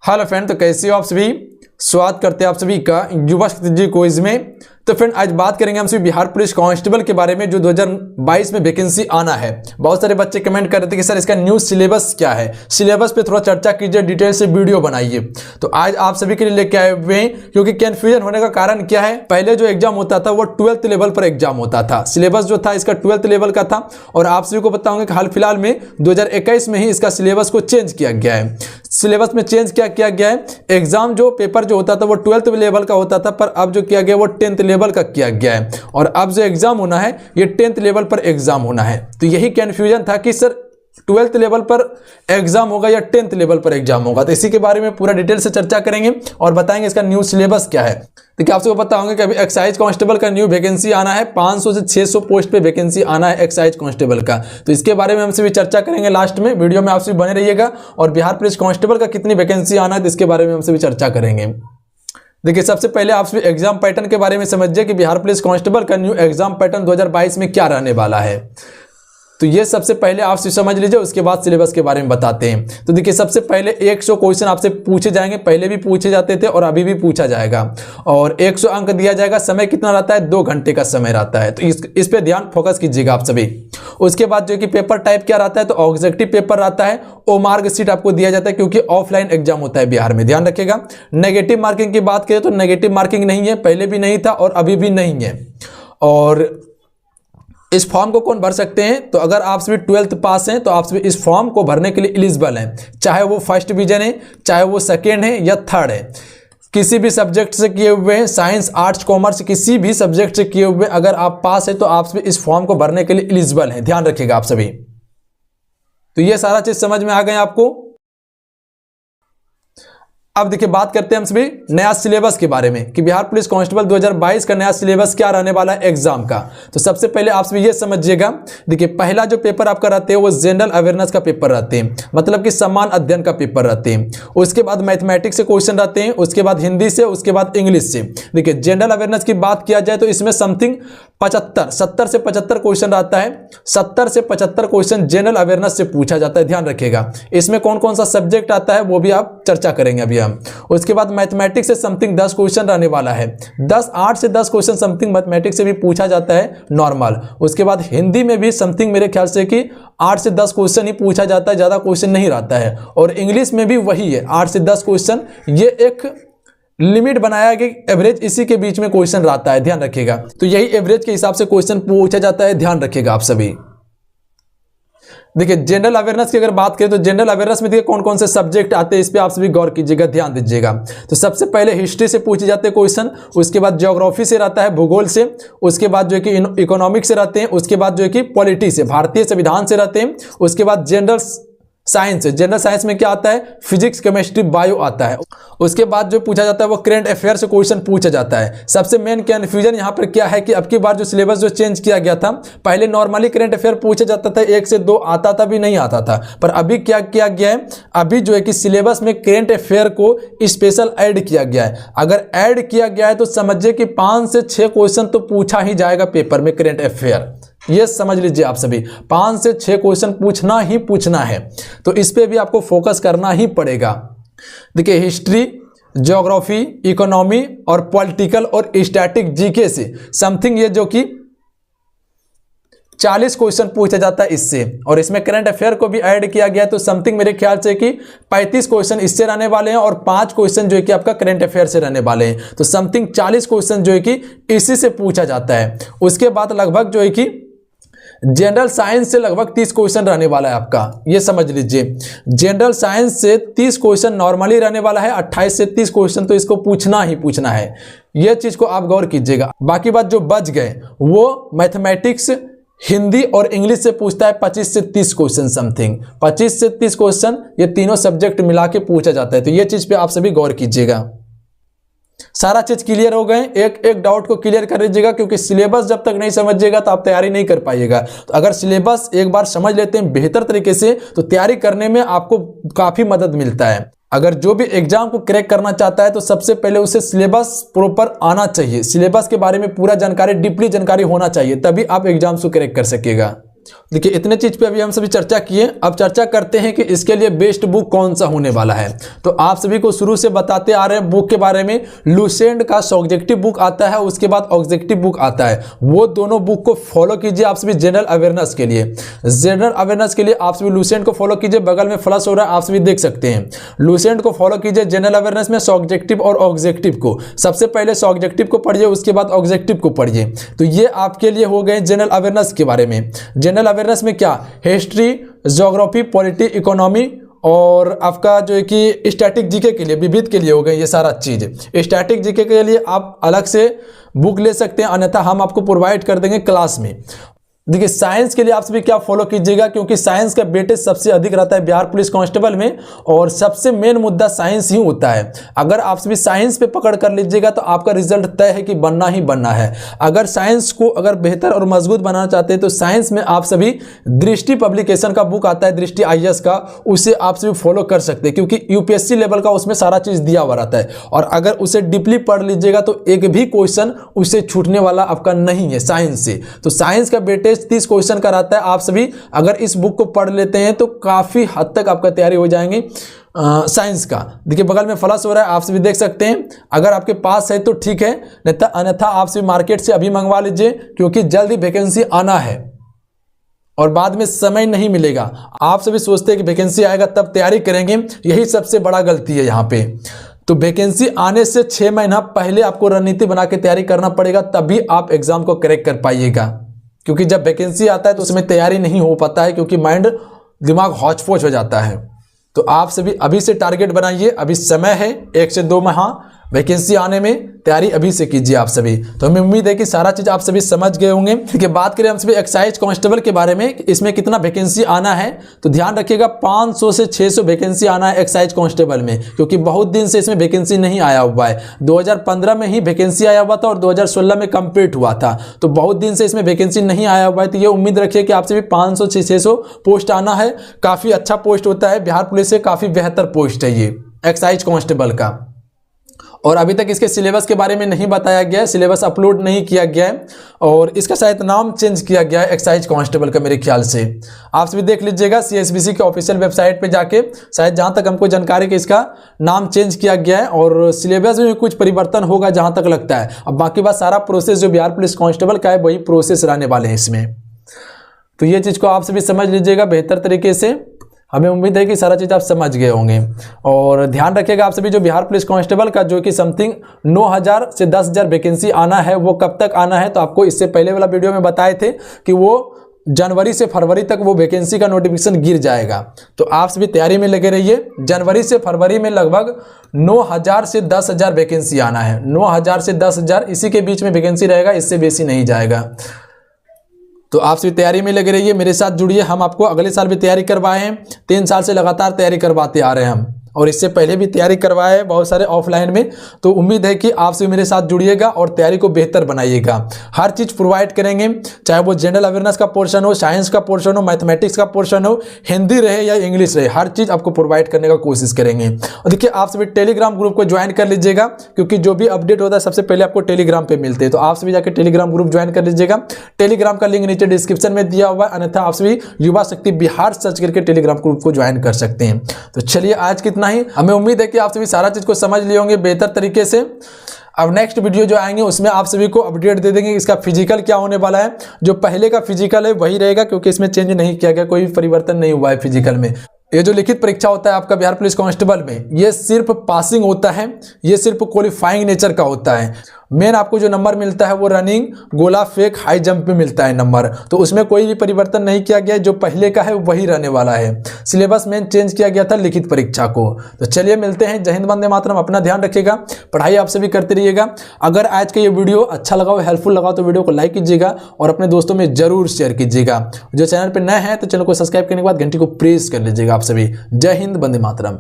Hello friend, तो कैसे हो आप सभी। स्वागत करते हैं आप सभी का युवा शक्ति जी क्विज में। तो फ्रेंड आज बात करेंगे हम सभी बिहार पुलिस कांस्टेबल के बारे में जो 2022 में वैकेंसी आना है। बहुत सारे बच्चे कमेंट कर रहे थे कि सर इसका न्यू सिलेबस क्या है, सिलेबस पे थोड़ा चर्चा कीजिए, डिटेल से वीडियो बनाइए। तो आज आप सभी के लिए लेके आए हुए हैं, क्योंकि कंफ्यूजन होने का कारण क्या है, पहले जो एग्जाम होता था वो 12th लेवल पर एग्जाम होता था। सिलेबस जो था इसका 12th लेवल का था, और आप सभी को पता होगा कि हाल फिलहाल में 2021 में ही इसका सिलेबस को चेंज किया गया है। सिलेबस में चेंज क्या किया गया है, एग्जाम जो पेपर जो होता था वो 12th लेवल का होता था, पर अब जो किया गया वो 10th लेवल का किया गया है। और अब जो एग्जाम होना है ये 10th लेवल पर एग्जाम होना है। तो यही कंफ्यूजन था कि सर 12th लेवल पर एग्जाम होगा या 10th लेवल पर एग्जाम होगा। तो इसी के बारे में पूरा डिटेल से चर्चा करेंगे और बताएंगे इसका न्यू सिलेबस क्या है। देखिए आप सबको पता होगा कि अभी एक्साइज कांस्टेबल का न्यू वैकेंसी आना है, 500 से 600 पोस्ट पे वैकेंसी आना है एक्साइज कांस्टेबल का। तो इसके बारे में हमसे भी चर्चा करेंगे लास्ट में, वीडियो में आप सभी बने रहिएगा। और बिहार पुलिस कांस्टेबल का कितनी वैकेंसी आना है तो इसके बारे में हमसे भी चर्चा करेंगे। देखिए सबसे पहले आप सभी एग्जाम पैटर्न के बारे में समझिए कि बिहार पुलिस कांस्टेबल का न्यू एग्जाम पैटर्न 2022 में क्या रहने वाला है। तो ये सबसे पहले आप समझ लीजिए, उसके बाद सिलेबस के बारे में बताते हैं। तो देखिए सबसे पहले 100 क्वेश्चन आपसे पूछे जाएंगे, पहले भी पूछे जाते थे और अभी भी पूछा जाएगा। और 100 अंक दिया जाएगा। समय कितना रहता है, 2 घंटे का समय रहता है। तो इस पे ध्यान फोकस कीजिएगा आप सभी। उसके बाद जो कि पेपर टाइप क्या रहता है, तो ऑब्जेक्टिव पेपर रहता है। ओ मार्कशीट आपको दिया जाता है क्योंकि ऑफलाइन एग्जाम होता है बिहार में, ध्यान रखिएगा। नेगेटिव मार्किंग की बात करें तो नेगेटिव मार्किंग नहीं है, पहले भी नहीं था और अभी भी नहीं है। और इस फॉर्म को कौन भर सकते हैं, तो अगर आप सभी 12th पास हैं तो आप सभी इस फॉर्म को भरने के लिए एलिजिबल हैं, चाहे वो फर्स्ट डिवीजन है, चाहे वो सेकेंड है या थर्ड है, किसी भी सब्जेक्ट से किए हुए हैं, साइंस आर्ट्स कॉमर्स किसी भी सब्जेक्ट से किए हुए, अगर आप पास है तो आप सभी इस फॉर्म को भरने के लिए एलिजिबल हैं, ध्यान रखिएगा आप सभी। तो ये सारा चीज समझ में आ गए आपको। अब देखिए बात करते हैं हम सभी नया सिलेबस के बारे में कि बिहार पुलिस कांस्टेबल 2022 का नया सिलेबस क्या रहने वाला है एग्जाम का। तो सबसे पहले आप सभी ये समझिएगा, देखिए पहला जो पेपर आपका रहते हैं वो जनरल अवेयरनेस का पेपर रहते हैं, मतलब कि समान अध्ययन का पेपर रहते हैं। उसके बाद मैथमेटिक्स से क्वेश्चन रहते हैं, उसके बाद हिंदी से, उसके बाद इंग्लिश से। देखिए जनरल अवेयरनेस की बात किया जाए तो इसमें समथिंग 70 से 75 क्वेश्चन रहता है। 70 से 75 क्वेश्चन जनरल अवेयरनेस से पूछा जाता है, ध्यान रखिएगा। इसमें कौन कौन सा सब्जेक्ट आता है वो भी आप चर्चा करेंगे अभी हम। उसके बाद मैथमेटिक्स से समथिंग 10 क्वेश्चन रहने वाला है। 8 से 10 क्वेश्चन समथिंग मैथमेटिक्स से भी पूछा जाता है नॉर्मल। उसके बाद हिंदी में भी समथिंग मेरे ख्याल से कि 8 से 10 क्वेश्चन ही पूछा जाता है, ज्यादा क्वेश्चन नहीं रहता है। और इंग्लिश में भी वही है, 8 से 10 क्वेश्चन। ये एक लिमिट बनाया कि एवरेज इसी के बीच में क्वेश्चन रहता है, ध्यान रखिएगा। तो यही एवरेज के हिसाब से क्वेश्चन पूछा जाता है, ध्यान रखिएगा आप सभी। देखिए जनरल अवेयरनेस की अगर बात करें तो जनरल अवेयरनेस में देखिए कौन कौन से सब्जेक्ट आते हैं, इस पे आप सभी गौर कीजिएगा, ध्यान दीजिएगा। तो सबसे पहले हिस्ट्री से पूछे जाते हैं क्वेश्चन, उसके बाद ज्योग्राफी से रहता है, भूगोल से, उसके बाद जो है कि इकोनॉमिक्स से रहते हैं, उसके बाद जो है कि पॉलिटी से, भारतीय संविधान से रहते हैं। उसके बाद जनरल साइंस, जनरल साइंस में क्या आता है, फिजिक्स केमिस्ट्री बायो आता है। उसके बाद जो पूछा जाता है वो करंट अफेयर से क्वेश्चन पूछा जाता है। सबसे मेन कंफ्यूजन यहाँ पर क्या है कि अब की बार जो सिलेबस जो चेंज किया गया था, पहले नॉर्मली करंट अफेयर पूछा जाता था, 1 से 2 आता था भी नहीं आता था, पर अभी क्या किया गया है, अभी जो है कि सिलेबस में करंट अफेयर को स्पेशल ऐड किया गया है। अगर ऐड किया गया है तो समझिए कि 5 से 6 क्वेश्चन तो पूछा ही जाएगा पेपर में करंट अफेयर, ये समझ लीजिए आप सभी। 5 से 6 क्वेश्चन पूछना ही पूछना है, तो इस पे भी आपको फोकस करना ही पड़ेगा। देखिए हिस्ट्री, ज्योग्राफी, इकोनॉमी और पॉलिटिकल और स्टैटिक जीके से समथिंग ये जो कि 40 क्वेश्चन पूछा जाता है इससे, और इसमें करंट अफेयर को भी ऐड किया गया है। तो समथिंग मेरे ख्याल से कि 35 क्वेश्चन इससे रहने वाले हैं और 5 क्वेश्चन जो है कि आपका करंट अफेयर से रहने वाले हैं। तो समथिंग 40 क्वेश्चन जो है कि इसी से पूछा जाता है। उसके बाद लगभग जो है कि जनरल साइंस से लगभग 30 क्वेश्चन रहने वाला है आपका, ये समझ लीजिए। जनरल साइंस से 30 क्वेश्चन नॉर्मली रहने वाला है, 28 से 30 क्वेश्चन तो इसको पूछना ही पूछना है, ये चीज को आप गौर कीजिएगा। बाकी बात जो बच गए वो मैथमेटिक्स, हिंदी और इंग्लिश से पूछता है 25 से 30 क्वेश्चन समथिंग। 25 से 30 क्वेश्चन ये तीनों सब्जेक्ट मिला के पूछा जाता है, तो ये चीज पे आप सभी गौर कीजिएगा। सारा चीज क्लियर हो गए, एक एक डाउट को क्लियर कर लीजिएगा, क्योंकि सिलेबस जब तक नहीं समझिएगा तो आप तैयारी नहीं कर पाइएगा। तो अगर सिलेबस एक बार समझ लेते हैं बेहतर तरीके से तो तैयारी करने में आपको काफी मदद मिलता है। अगर जो भी एग्जाम को क्रैक करना चाहता है तो सबसे पहले उसे सिलेबस प्रॉपर आना चाहिए, सिलेबस के बारे में पूरा जानकारी, डीपली जानकारी होना चाहिए, तभी आप एग्जाम्स को क्रैक कर सकिएगा। देखिए इतने चीज पे अभी हम सभी चर्चा किए। अब चर्चा करते हैं कि इसके लिए बेस्ट बुक कौन सा होने वाला है। तो आप सभी को शुरू से बताते आ रहे हैं बुक के बारे में। लुसेंट का सब्जेक्टिव बुक आता है, उसके बाद ऑब्जेक्टिव बुक आता है। वो दोनों बुक को फॉलो कीजिए आप सभी जनरल अवेयरनेस के लिए। जनरल अवेयरनेस के लिए आप सभी लुसेंट को फॉलो कीजिए, बगल में फ्लश हो रहा है आप सभी देख सकते हैं। लुसेंट को फॉलो कीजिए जनरल अवेयरनेस में, सब्जेक्टिव और ऑब्जेक्टिव को। सबसे पहले सब्जेक्टिव को पढ़िए, उसके बाद ऑब्जेक्टिव को पढ़िए। तो ये आपके लिए हो गए जनरल अवेयरनेस के बारे में। जनरल अवेयरनेस में क्या, हिस्ट्री, ज्योग्राफी, पॉलिटी, इकोनॉमी और आपका जो है कि स्टैटिक जीके के लिए, विविध के लिए हो गए ये सारा चीज। स्टैटिक जीके के लिए आप अलग से बुक ले सकते हैं, अन्यथा हम आपको प्रोवाइड कर देंगे क्लास में। देखिए साइंस के लिए आप सभी क्या फॉलो कीजिएगा, क्योंकि साइंस का वेटेज सबसे अधिक रहता है बिहार पुलिस कांस्टेबल में, और सबसे मेन मुद्दा साइंस ही होता है। अगर आप सभी साइंस पे पकड़ कर लीजिएगा तो आपका रिजल्ट तय है कि बनना ही बनना है। अगर साइंस को अगर बेहतर और मजबूत बनाना चाहते हैं तो साइंस में आप सभी दृष्टि पब्लिकेशन का बुक आता है, दृष्टि IAS का, उसे आप सभी फॉलो कर सकते हैं, क्योंकि UPSC लेवल का उसमें सारा चीज दिया हुआ रहता है। और अगर उसे डीपली पढ़ लीजिएगा तो एक भी क्वेश्चन उससे छूटने वाला आपका नहीं है साइंस से। तो साइंस का वेटेज 30 क्वेश्चन का रहता है। आप सभी अगर इस बुक को पढ़ लेते हैं तो काफी हद तक आपका तैयारी हो जाएंगे साइंस का। देखिए बगल में फ्लश हो रहा है आप सभी देख सकते हैं। अगर आपके पास है तो ठीक है, अन्यथा आप सभी मार्केट से अभी मंगवा लीजिए, क्योंकि जल्द ही वैकेंसी आना है और बाद में समय नहीं मिलेगा। आप सभी सोचते हैं कि वैकेंसी आएगा तब तैयारी करेंगे, यही सबसे बड़ा गलती है यहाँ पे। तो वैकेंसी आने से 6 महीना पहले आपको रणनीति बना के तैयारी करना पड़ेगा, तभी आप एग्जाम को क्रैक कर पाइएगा। क्योंकि जब वैकेंसी आता है तो उसमें तैयारी नहीं हो पाता है, क्योंकि माइंड दिमाग हौच पौच हो जाता है। तो आप सभी अभी से टारगेट बनाइए, अभी समय है 1 से 2 माह वैकेंसी आने में, तैयारी अभी से कीजिए आप सभी। तो हमें उम्मीद है कि सारा चीज आप सभी समझ गए होंगे। ठीक है, बात करें हम सभी एक्साइज कांस्टेबल के बारे में, इसमें कितना वैकेंसी आना है। तो ध्यान रखिएगा 500 से 600 वैकेंसी आना है एक्साइज कांस्टेबल में, क्योंकि बहुत दिन से इसमें वैकेंसी नहीं आया हुआ है। 2015 में ही वैकेंसी आया हुआ था और 2016 में कंप्लीट हुआ था। तो बहुत दिन से इसमें वैकेंसी नहीं आया हुआ है। तो ये उम्मीद रखिए कि आप सभी 500 से 600 पोस्ट आना है। काफी अच्छा पोस्ट होता है, बिहार पुलिस से काफी बेहतर पोस्ट है ये एक्साइज कांस्टेबल का। और अभी तक इसके सिलेबस के बारे में नहीं बताया गया है, सिलेबस अपलोड नहीं किया गया है, और इसका शायद नाम चेंज किया गया है एक्साइज कांस्टेबल का मेरे ख्याल से। आप सभी देख लीजिएगा CSBC के ऑफिशियल वेबसाइट पे जाके, शायद जहां तक हमको जानकारी कि इसका नाम चेंज किया गया है और सिलेबस में कुछ परिवर्तन होगा जहां तक लगता है। अब बाकी बात सारा प्रोसेस जो बिहार पुलिस कांस्टेबल का है वही प्रोसेस रहने वाले हैं इसमें। तो ये चीज को आप सभी समझ लीजिएगा बेहतर तरीके से। हमें उम्मीद है कि सारा चीज़ आप समझ गए होंगे। और ध्यान रखिएगा आप सभी, जो बिहार पुलिस कांस्टेबल का जो कि समथिंग 9000 से 10000 वैकेंसी आना है, वो कब तक आना है। तो आपको इससे पहले वाला वीडियो में बताए थे कि वो जनवरी से फरवरी तक वो वैकेंसी का नोटिफिकेशन गिर जाएगा। तो आप सभी तैयारी में लगे रहिए। जनवरी से फरवरी में लगभग 9000 से 10000 वैकेंसी आना है। 9000 से 10000 इसी के बीच में वैकेंसी रहेगा, इससे बेसी नहीं जाएगा। तो आप सभी तैयारी में लगे रहिए, मेरे साथ जुड़िए। हम आपको अगले साल भी तैयारी करवाए हैं, 3 साल से लगातार तैयारी करवाते आ रहे हैं हम, और इससे पहले भी तैयारी करवाए हैं बहुत सारे ऑफलाइन में। तो उम्मीद है कि आप सभी मेरे साथ जुड़िएगा और तैयारी को बेहतर बनाइएगा। हर चीज़ प्रोवाइड करेंगे, चाहे वो जनरल अवेयरनेस का पोर्शन हो, साइंस का पोर्शन हो, मैथमेटिक्स का पोर्शन हो, हिंदी रहे या इंग्लिश रहे, हर चीज़ आपको प्रोवाइड करने का कोशिश करेंगे। और देखिए आप सभी टेलीग्राम ग्रुप को ज्वाइन कर लीजिएगा, क्योंकि जो भी अपडेट होता है सबसे पहले आपको टेलीग्राम पर मिलते हैं। तो आप सभी जाकर टेलीग्राम ग्रुप ज्वाइन कर लीजिएगा। टेलीग्राम का लिंक नीचे डिस्क्रिप्शन में दिया हुआ है, अन्यथा आप सभी युवा शक्ति बिहार सर्च करके टेलीग्राम ग्रुप को ज्वाइन कर सकते हैं। तो चलिए आज कितना ही, हमें उम्मीद है कि आप सभी सारा चीज को समझ लिए होंगे बेहतर तरीके से। अब नेक्स्ट वीडियो जो आएंगे उसमें आप सभी को अपडेट दे देंगे इसका फिजिकल क्या होने वाला है। जो पहले का फिजिकल है वही रहेगा, क्योंकि इसमें चेंज नहीं किया गया, कोई परिवर्तन नहीं हुआ है फिजिकल में। ये जो लिखित परीक्षा होता है आपका बिहार पुलिस कांस्टेबल में, ये सिर्फ पासिंग होता है, ये सिर्फ क्वालिफाइंग नेचर का होता है। मेन आपको जो नंबर मिलता है वो रनिंग, गोला फेंक, हाई जंप में मिलता है नंबर। तो उसमें कोई भी परिवर्तन नहीं किया गया, जो पहले का है वही रहने वाला है। सिलेबस मेन चेंज किया गया था लिखित परीक्षा को। तो चलिए मिलते हैं। जय हिंद, वंदे मातरम। अपना ध्यान रखिएगा, पढ़ाई आप सभी करते रहिएगा। अगर आज का ये वीडियो अच्छा लगा हो, हेल्पफुल लगा तो वीडियो को लाइक कीजिएगा और अपने दोस्तों में जरूर शेयर कीजिएगा। जो चैनल पर नए हैं तो चैनल को सब्सक्राइब करने के बाद घंटी को प्रेस कर लीजिएगा आप सभी। जय हिंद, वंदे मातरम।